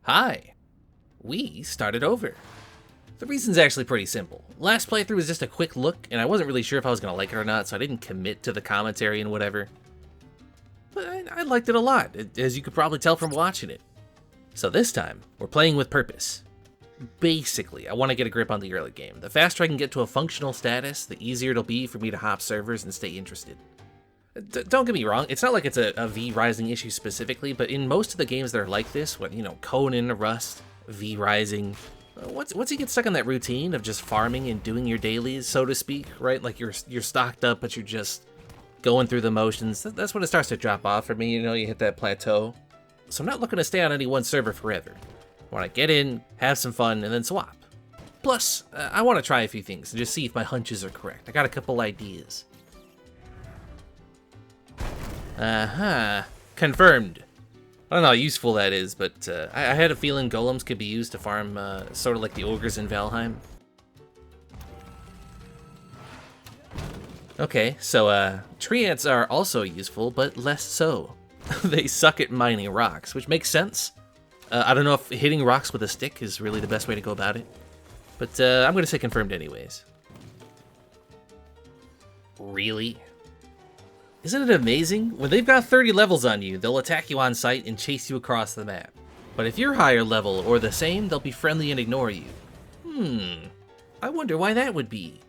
Hi, we started over. The reason's actually pretty simple. Last playthrough was just a quick look, and I wasn't really sure if I was going to like it or not, so I didn't commit to the commentary and whatever. But I liked it a lot, as you could probably tell from watching it. So this time, we're playing with purpose. Basically, I want to get a grip on the early game. The faster I can get to a functional status, the easier it'll be for me to hop servers and stay interested. Don't get me wrong, it's not like it's a V-Rising issue specifically, but in most of the games that are like this, what, Conan, Rust, V-Rising, once you get stuck in that routine of just farming and doing your dailies, so to speak, right? Like you're stocked up, but you're just going through the motions, that's when it starts to drop off for me, you hit that plateau. So I'm not looking to stay on any one server forever. I want to get in, have some fun, and then swap. Plus, I want to try a few things and just see if my hunches are correct. I got a couple ideas. Confirmed. I don't know how useful that is, but I had a feeling golems could be used to farm sort of like the ogres in Valheim. Okay, so tree ants are also useful, but less so. They suck at mining rocks, which makes sense. I don't know if hitting rocks with a stick is really the best way to go about it, but I'm going to say confirmed anyways. Really? Isn't it amazing? When they've got 30 levels on you, they'll attack you on sight and chase you across the map. But if you're higher level or the same, they'll be friendly and ignore you. I wonder why that would be.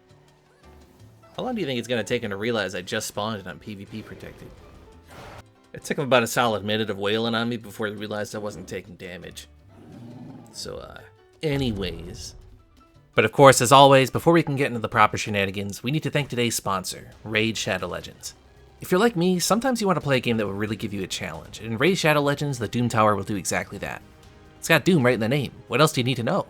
How long do you think it's going to take them to realize I just spawned on PvP protected? It took them about a solid minute of wailing on me before they realized I wasn't taking damage. So, anyways. But of course, as always, before we can get into the proper shenanigans, we need to thank today's sponsor, Raid Shadow Legends. If you're like me, sometimes you want to play a game that will really give you a challenge, and in Raid Shadow Legends, the Doom Tower will do exactly that. It's got Doom right in the name. What else do you need to know?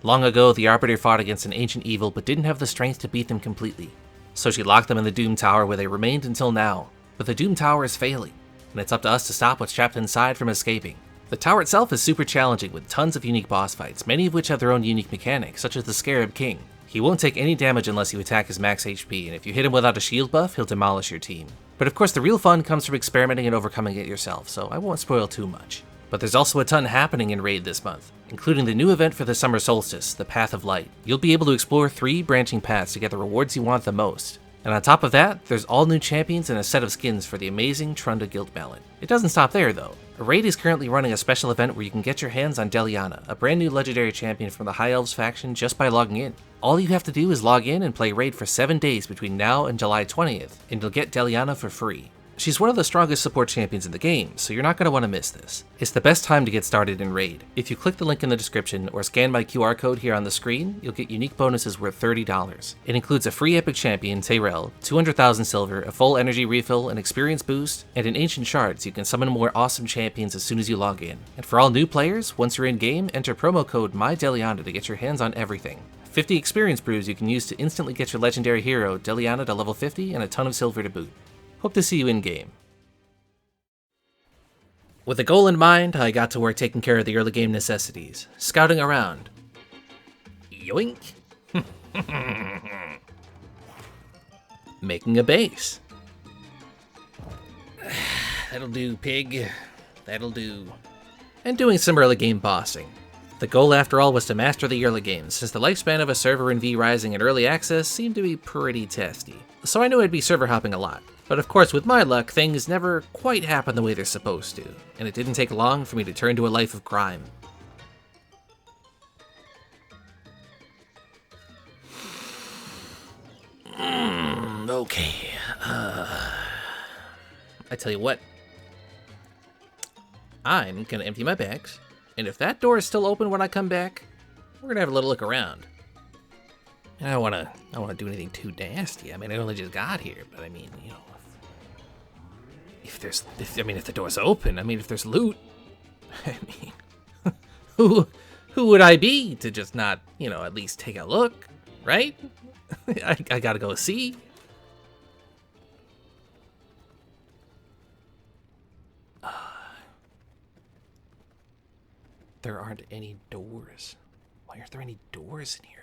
Long ago, the Arbiter fought against an ancient evil, but didn't have the strength to beat them completely. So she locked them in the Doom Tower, where they remained until now. But the Doom Tower is failing, and it's up to us to stop what's trapped inside from escaping. The tower itself is super challenging, with tons of unique boss fights, many of which have their own unique mechanics, such as the Scarab King. He won't take any damage unless you attack his max HP, and if you hit him without a shield buff, he'll demolish your team. But of course, the real fun comes from experimenting and overcoming it yourself, so I won't spoil too much. But there's also a ton happening in Raid this month, including the new event for the summer solstice, the Path of Light. You'll be able to explore 3 branching paths to get the rewards you want the most. And on top of that, there's all new champions and a set of skins for the amazing Trunda Guild Mallet. It doesn't stop there though. Raid is currently running a special event where you can get your hands on Deliana, a brand new legendary champion from the High Elves faction, just by logging in. All you have to do is log in and play Raid for 7 days between now and July 20th, and you'll get Deliana for free. She's one of the strongest support champions in the game, so you're not going to want to miss this. It's the best time to get started in Raid. If you click the link in the description or scan my QR code here on the screen, you'll get unique bonuses worth $30. It includes a free epic champion, Tyrell, 200,000 silver, a full energy refill, an experience boost, and an ancient shard so you can summon more awesome champions as soon as you log in. And for all new players, once you're in game, enter promo code MyDeliana to get your hands on everything. 50 experience brews you can use to instantly get your legendary hero, Deliana, to level 50 and a ton of silver to boot. Hope to see you in-game. With a goal in mind, I got to work taking care of the early game necessities, scouting around. Yoink! Making a base. That'll do, pig. That'll do. And doing some early game bossing. The goal, after all, was to master the early game, since the lifespan of a server in V-Rising and early access seemed to be pretty testy. So I knew I'd be server hopping a lot. But of course, with my luck, things never quite happen the way they're supposed to, and it didn't take long for me to turn to a life of crime. Okay. I tell you what. I'm gonna empty my bags, and if that door is still open when I come back, we're gonna have a little look around. And I don't wanna do anything too nasty. I mean, I only just got here, but I mean, if the door's open, if there's loot, I mean, who would I be to just not, at least take a look, right? I gotta go see. There aren't any doors. Why aren't there any doors in here?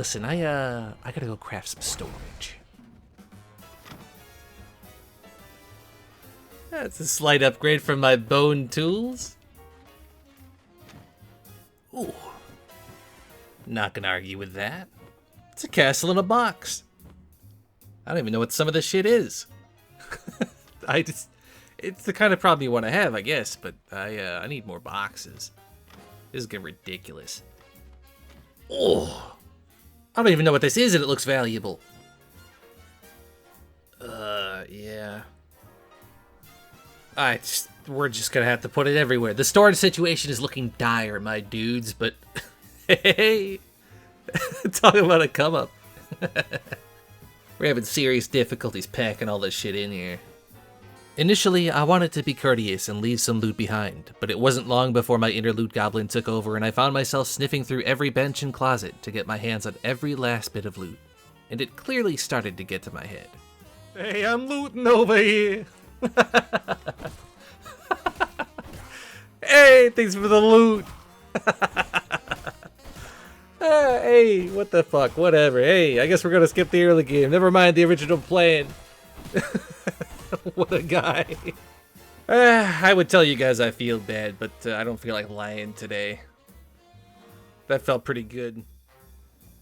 Listen, I gotta go craft some storage. That's a slight upgrade from my bone tools. Ooh. Not gonna argue with that. It's a castle in a box. I don't even know what some of this shit is. It's the kind of problem you want to have, I guess, but I need more boxes. This is getting ridiculous. Oh, I don't even know what this is and it looks valuable. Yeah. We're just gonna have to put it everywhere. The storage situation is looking dire, my dudes, but hey, talk about a come up. We're having serious difficulties packing all this shit in here. Initially, I wanted to be courteous and leave some loot behind, but it wasn't long before my inner loot goblin took over and I found myself sniffing through every bench and closet to get my hands on every last bit of loot. And it clearly started to get to my head. Hey, I'm looting over here. Hey, thanks for the loot. Hey, what the fuck, whatever. Hey, I guess we're gonna skip the early game. Never mind the original plan. What a guy. I would tell you guys I feel bad, but I don't feel like lying today. That felt pretty good.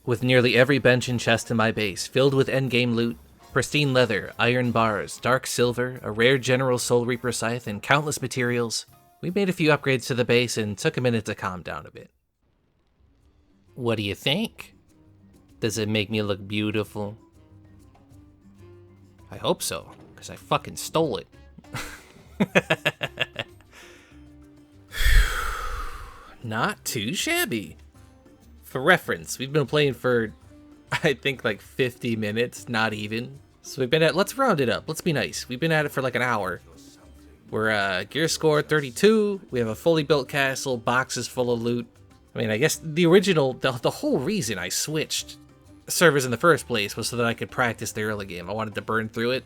With nearly every bench and chest in my base filled with endgame loot, pristine leather, iron bars, dark silver, a rare General Soul Reaper scythe, and countless materials, we made a few upgrades to the base and took a minute to calm down a bit. What do you think? Does it make me look beautiful? I hope so, because I fucking stole it. Not too shabby. For reference, we've been playing for, I think, like 50 minutes, not even. So we've been at, let's round it up, let's be nice. We've been at it for like an hour. We're gear score 32, we have a fully built castle, boxes full of loot. I mean, I guess the original, the whole reason I switched servers in the first place was so that I could practice the early game. I wanted to burn through it.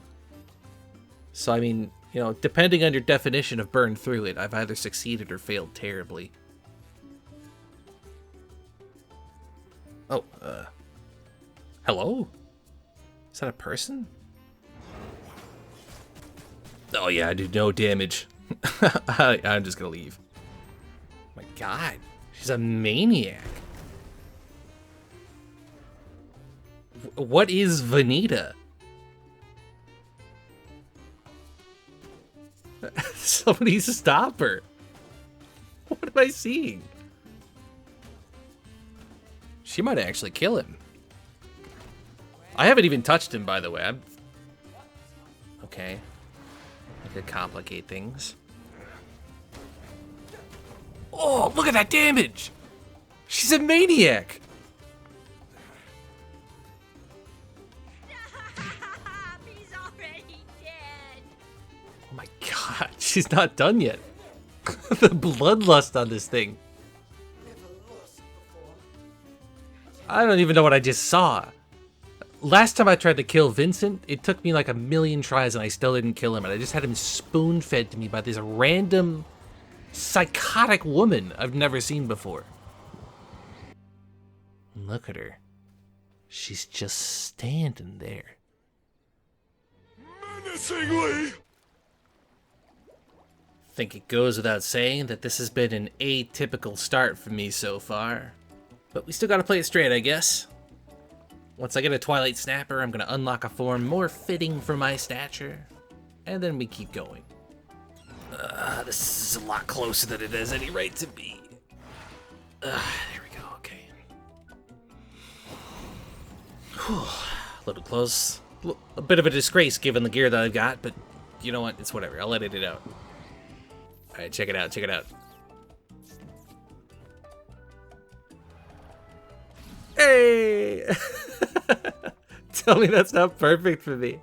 So, I mean, you know, depending on your definition of burn through it, I've either succeeded or failed terribly. Oh, hello? Is that a person? Oh yeah, I do no damage. I'm just gonna leave. My god, she's a maniac. What is Vanita? Somebody stop her. What am I seeing? She might actually kill him. I haven't even touched him, by the way. Okay. I could complicate things. Oh, look at that damage! She's a maniac! He's already dead. Oh my god, she's not done yet. The bloodlust on this thing. I don't even know what I just saw. Last time I tried to kill Vincent, it took me like a million tries and I still didn't kill him. And I just had him spoon-fed to me by this random, psychotic woman I've never seen before. Look at her. She's just standing there. Menacingly! Think it goes without saying that this has been an atypical start for me so far. But we still gotta play it straight, I guess. Once I get a Twilight Snapper, I'm gonna unlock a form more fitting for my stature. And then we keep going. This is a lot closer than it has any right to be. There we go, okay. Whew, a little close. A bit of a disgrace given the gear that I've got, but you know what? It's whatever. I'll edit it out. Alright, check it out, check it out. Hey! Tell me that's not perfect for me.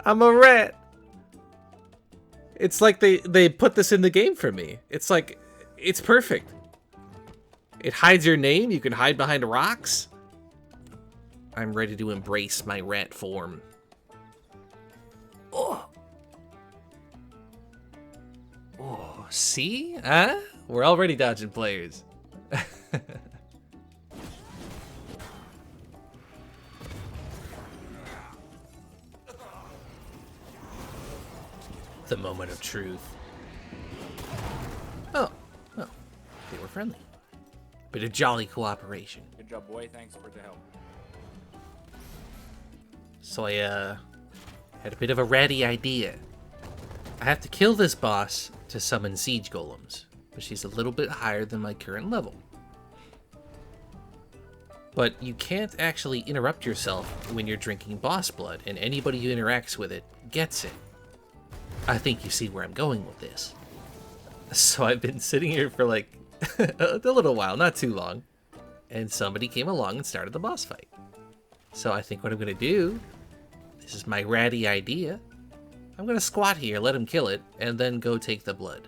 I'm a rat. It's like they put this in the game for me. It's like, it's perfect. It hides your name, you can hide behind rocks. I'm ready to embrace my rat form. Oh. Oh, see? Huh? We're already dodging players. The moment of truth. Oh, they were friendly. Bit of jolly cooperation. Good job, boy. Thanks for the help. So I had a bit of a ratty idea. I have to kill this boss to summon siege golems, but she's a little bit higher than my current level. But you can't actually interrupt yourself when you're drinking boss blood, and anybody who interacts with it gets it. I think you see where I'm going with this. So I've been sitting here for like a little while, not too long, and somebody came along and started the boss fight. So I think what I'm gonna do, this is my ratty idea, I'm gonna squat here, let him kill it, and then go take the blood.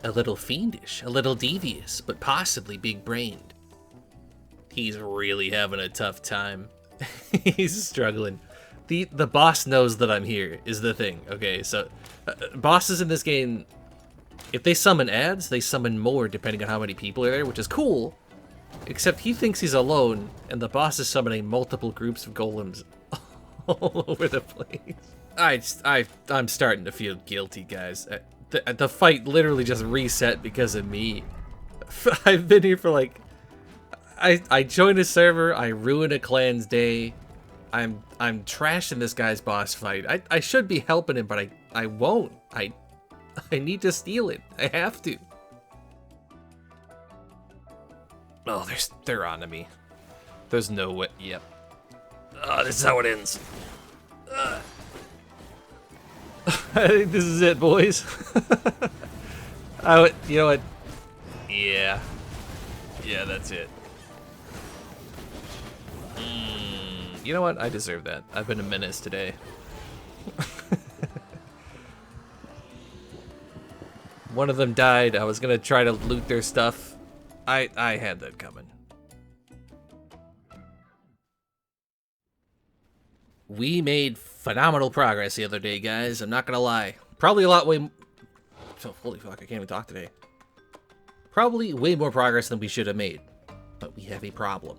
A little fiendish, a little devious, but possibly big-brained. He's really having a tough time. He's struggling. The boss knows that I'm here, is the thing. Okay, so bosses in this game, if they summon ads, they summon more depending on how many people are there, which is cool. Except he thinks he's alone, and the boss is summoning multiple groups of golems all over the place. I'm starting to feel guilty, guys. The fight literally just reset because of me. I've been here for like... I joined a server, I ruined a clan's day. I'm trashing this guy's boss fight. I should be helping him, but I won't. I need to steal it. I have to. Oh, they're on to me. There's no way. Yep. This is how it ends. I think this is it, boys. You know what? Yeah. Yeah, that's it. You know what? I deserve that. I've been a menace today. One of them died. I was gonna try to loot their stuff. I had that coming. We made phenomenal progress the other day, guys. I'm not gonna lie. Probably a lot way... Oh, holy fuck, I can't even talk today. Probably way more progress than we should have made. But we have a problem.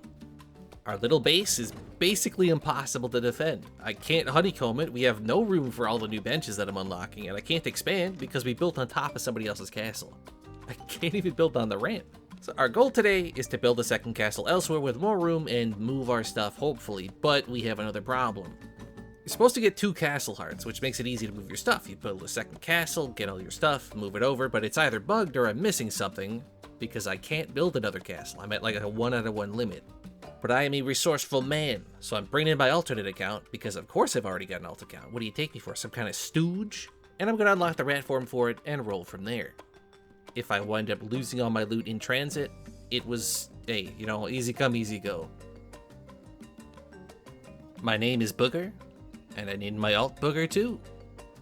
Our little base is basically impossible to defend. I can't honeycomb it. We have no room for all the new benches that I'm unlocking, and I can't expand because we built on top of somebody else's castle. I can't even build on the ramp. So our goal today is to build a second castle elsewhere with more room and move our stuff, hopefully, but we have another problem. You're supposed to get 2 castle hearts, which makes it easy to move your stuff. You build a second castle, get all your stuff, move it over, but it's either bugged or I'm missing something because I can't build another castle. I'm at like a 1 out of 1 limit. But I am a resourceful man, so I'm bringing in my alternate account because of course I've already got an alt account. What do you take me for, some kind of stooge? And I'm going to unlock the rat form for it and roll from there. If I wind up losing all my loot in transit, it was, hey, you know, easy come, easy go. My name is Booger, and I need my alt Booger too.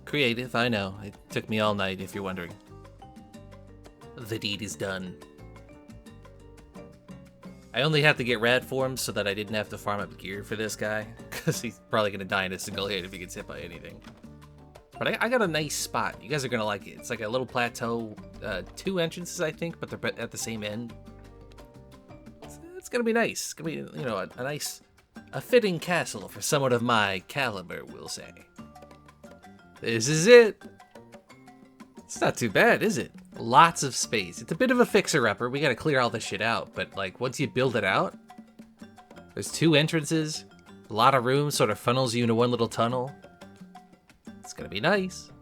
Creative, I know. It took me all night, if you're wondering. The deed is done. I only had to get rad forms so that I didn't have to farm up gear for this guy, because he's probably going to die in a single hit if he gets hit by anything. But I got a nice spot. You guys are going to like it. It's like a little plateau, 2 entrances, I think, but they're at the same end. It's going to be nice. It's going to be, you know, a nice, a fitting castle for someone of my caliber, we'll say. This is it. It's not too bad, is it? Lots of space. It's a bit of a fixer-upper. We gotta clear all this shit out, but like once you build it out, there's 2 entrances, a lot of room, sort of funnels you into one little tunnel. It's gonna be nice.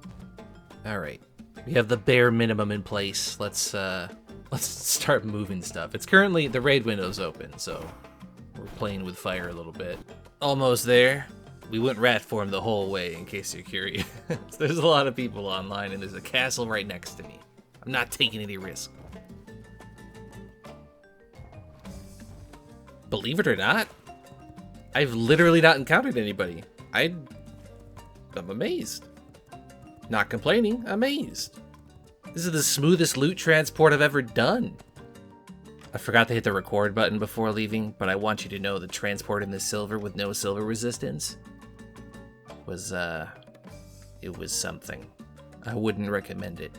All right, we have the bare minimum in place. Let's start moving stuff. It's currently the raid window's open, so we're playing with fire a little bit. Almost there. We went rat form the whole way, in case you're curious. There's a lot of people online, and there's a castle right next to me. I'm not taking any risk. Believe it or not, I've literally not encountered anybody. I'm amazed. Not complaining, amazed. This is the smoothest loot transport I've ever done. I forgot to hit the record button before leaving, but I want you to know that transporting the silver with no silver resistance was, it was something. I wouldn't recommend it.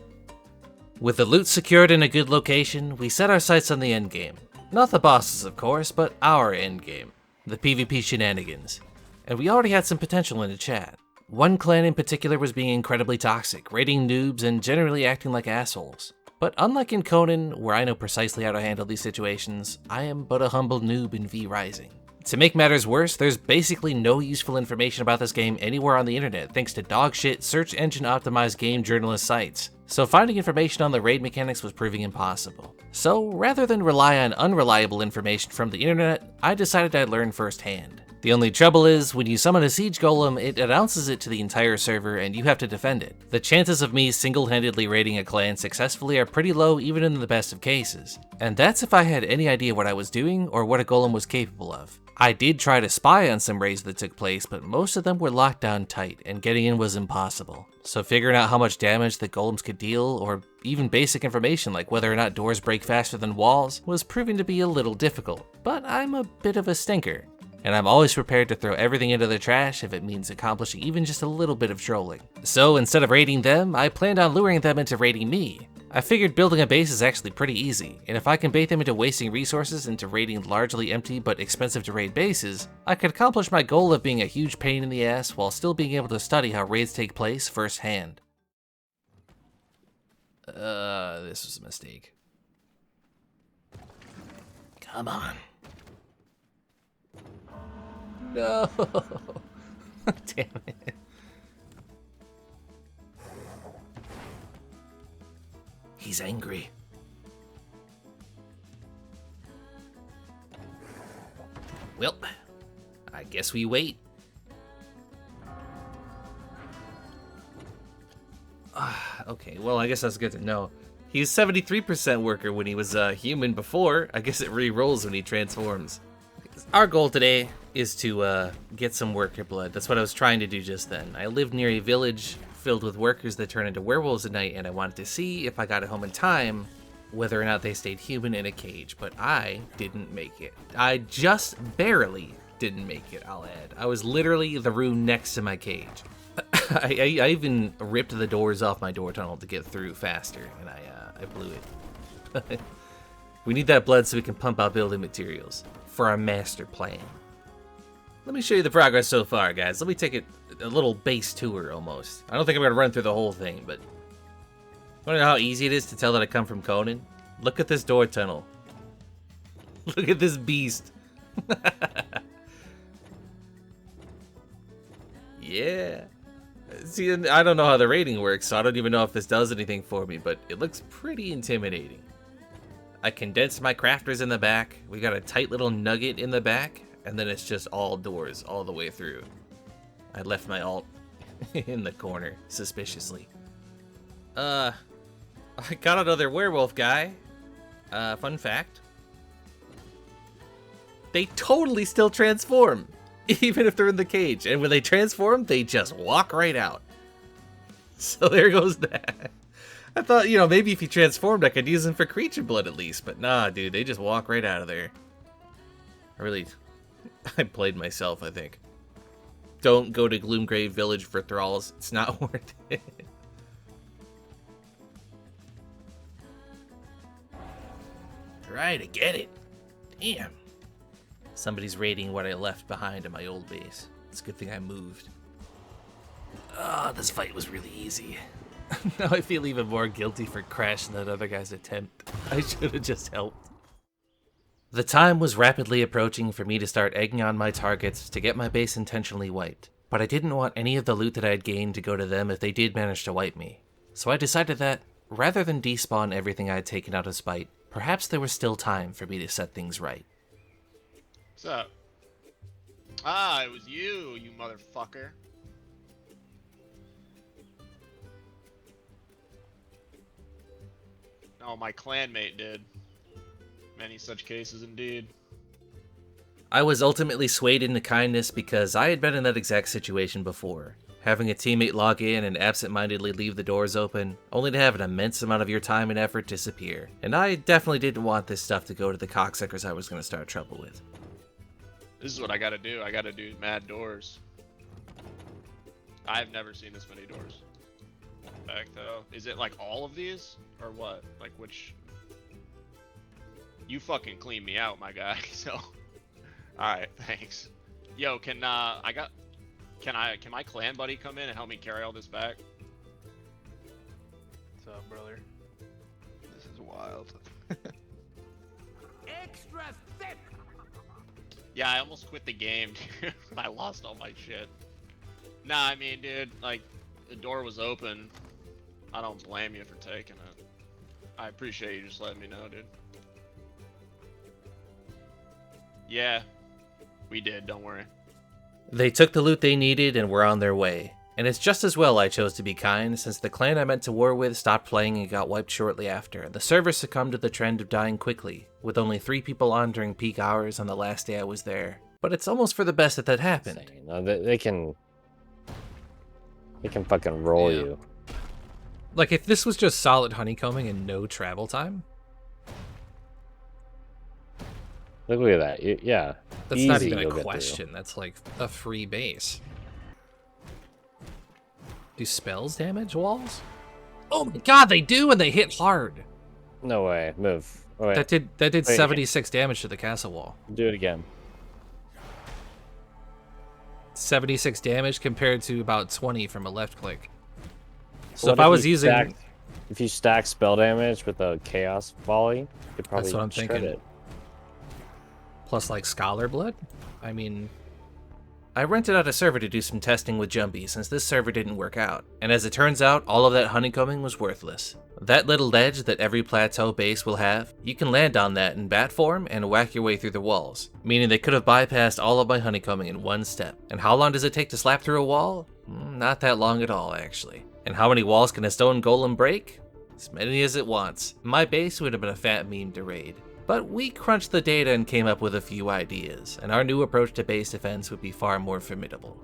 With the loot secured in a good location, we set our sights on the endgame. Not the bosses, of course, but our endgame. The PvP Shenanigans. And we already had some potential in the chat. One clan in particular was being incredibly toxic, raiding noobs and generally acting like assholes. But unlike in Conan, where I know precisely how to handle these situations, I am but a humble noob in V Rising. To make matters worse, there's basically no useful information about this game anywhere on the internet thanks to dogshit search engine optimized game journalist sites. So finding information on the raid mechanics was proving impossible. So rather than rely on unreliable information from the internet, I decided I'd learn firsthand. The only trouble is, when you summon a siege golem, it announces it to the entire server and you have to defend it. The chances of me single-handedly raiding a clan successfully are pretty low even in the best of cases. And that's if I had any idea what I was doing or what a golem was capable of. I did try to spy on some raids that took place, but most of them were locked down tight and getting in was impossible. So figuring out how much damage the golems could deal, or even basic information like whether or not doors break faster than walls, was proving to be a little difficult. But I'm a bit of a stinker, and I'm always prepared to throw everything into the trash if it means accomplishing even just a little bit of trolling. So instead of raiding them, I planned on luring them into raiding me. I figured building a base is actually pretty easy, and if I can bait them into wasting resources into raiding largely empty but expensive to raid bases, I could accomplish my goal of being a huge pain in the ass while still being able to study how raids take place firsthand. This was a mistake. Come on. No! Damn it. He's angry. Well, I guess we wait. Okay, well, I guess that's good to know. He was 73% worker when he was human before. I guess it re-rolls when he transforms. Our goal today is to get some worker blood. That's what I was trying to do just then. I lived near a village filled with workers that turn into werewolves at night, and I wanted to see if I got it home in time, whether or not they stayed human in a cage, but I didn't make it. I just barely didn't make it, I'll add. I was literally the room next to my cage. I even ripped the doors off my door tunnel to get through faster, and I blew it. We need that blood so we can pump out building materials for our master plan. Let me show you the progress so far, guys. Let me take a little base tour, almost. I don't think I'm going to run through the whole thing, but... Want to know how easy it is to tell that I come from Conan? Look at this door tunnel. Look at this beast. Yeah. See, I don't know how the rating works, so I don't even know if this does anything for me, but it looks pretty intimidating. I condensed my crafters in the back. We got a tight little nugget in the back, and then it's just all doors all the way through. I left my alt in the corner, suspiciously. I got another werewolf guy. Fun fact. They totally still transform, even if they're in the cage. And when they transform, they just walk right out. So there goes that. I thought, you know, maybe if he transformed, I could use him for creature blood at least. But nah, dude, they just walk right out of there. I played myself, I think. Don't go to Gloomgrave Village for thralls. It's not worth it. Right, I get it. Damn. Somebody's raiding what I left behind in my old base. It's a good thing I moved. Ah, this fight was really easy. Now I feel even more guilty for crashing that other guy's attempt. I should have just helped. The time was rapidly approaching for me to start egging on my targets to get my base intentionally wiped, but I didn't want any of the loot that I had gained to go to them if they did manage to wipe me. So I decided that, rather than despawn everything I had taken out of spite, perhaps there was still time for me to set things right. What's up? Ah, it was you, you motherfucker. Oh, my clanmate did. Many such cases indeed. I was ultimately swayed into kindness because I had been in that exact situation before. Having a teammate log in and absent-mindedly leave the doors open, only to have an immense amount of your time and effort disappear. And I definitely didn't want this stuff to go to the cocksuckers I was going to start trouble with. This is what I gotta do. I gotta do mad doors. I've never seen this many doors. Back though. Is it like all of these? Or what? Like which? You fucking clean me out, my guy, so. Alright, thanks. Yo, can, I got Can my clan buddy come in and help me carry all this back? What's up, brother? This is wild. Extra thick. Yeah, I almost quit the game, dude. I lost all my shit. Nah, I mean, dude, like, the door was open. I don't blame you for taking it. I appreciate you just letting me know, dude. Yeah, we did, don't worry. They took the loot they needed and were on their way. And it's just as well I chose to be kind, since the clan I meant to war with stopped playing and got wiped shortly after. The server succumbed to the trend of dying quickly, with only 3 people on during peak hours on the last day I was there. But it's almost for the best that happened. No, they can fucking roll you. Like, if this was just solid honeycombing and no travel time, Look at that. Yeah. that's not Easy even a you'll get through. question. That's like a free base. Do spells damage walls? Oh my god, they do, and they hit hard. No way. Move. Oh, wait. That did Wait. 76 damage to the castle wall. Do it again. 76 damage compared to about 20 from a left click. So What if I was you using... stack- if you stack spell damage with a chaos volley, you could probably That's what I'm shred thinking. it. Plus, like, Scholar Blood? I mean... I rented out a server to do some testing with Jumpy since this server didn't work out, and as it turns out, all of that honeycombing was worthless. That little ledge that every plateau base will have, you can land on that in bat form and whack your way through the walls, meaning they could have bypassed all of my honeycombing in one step. And how long does it take to slap through a wall? Not that long at all, actually. And how many walls can a stone golem break? As many as it wants. My base would have been a fat meme to raid. But we crunched the data and came up with a few ideas, and our new approach to base defense would be far more formidable.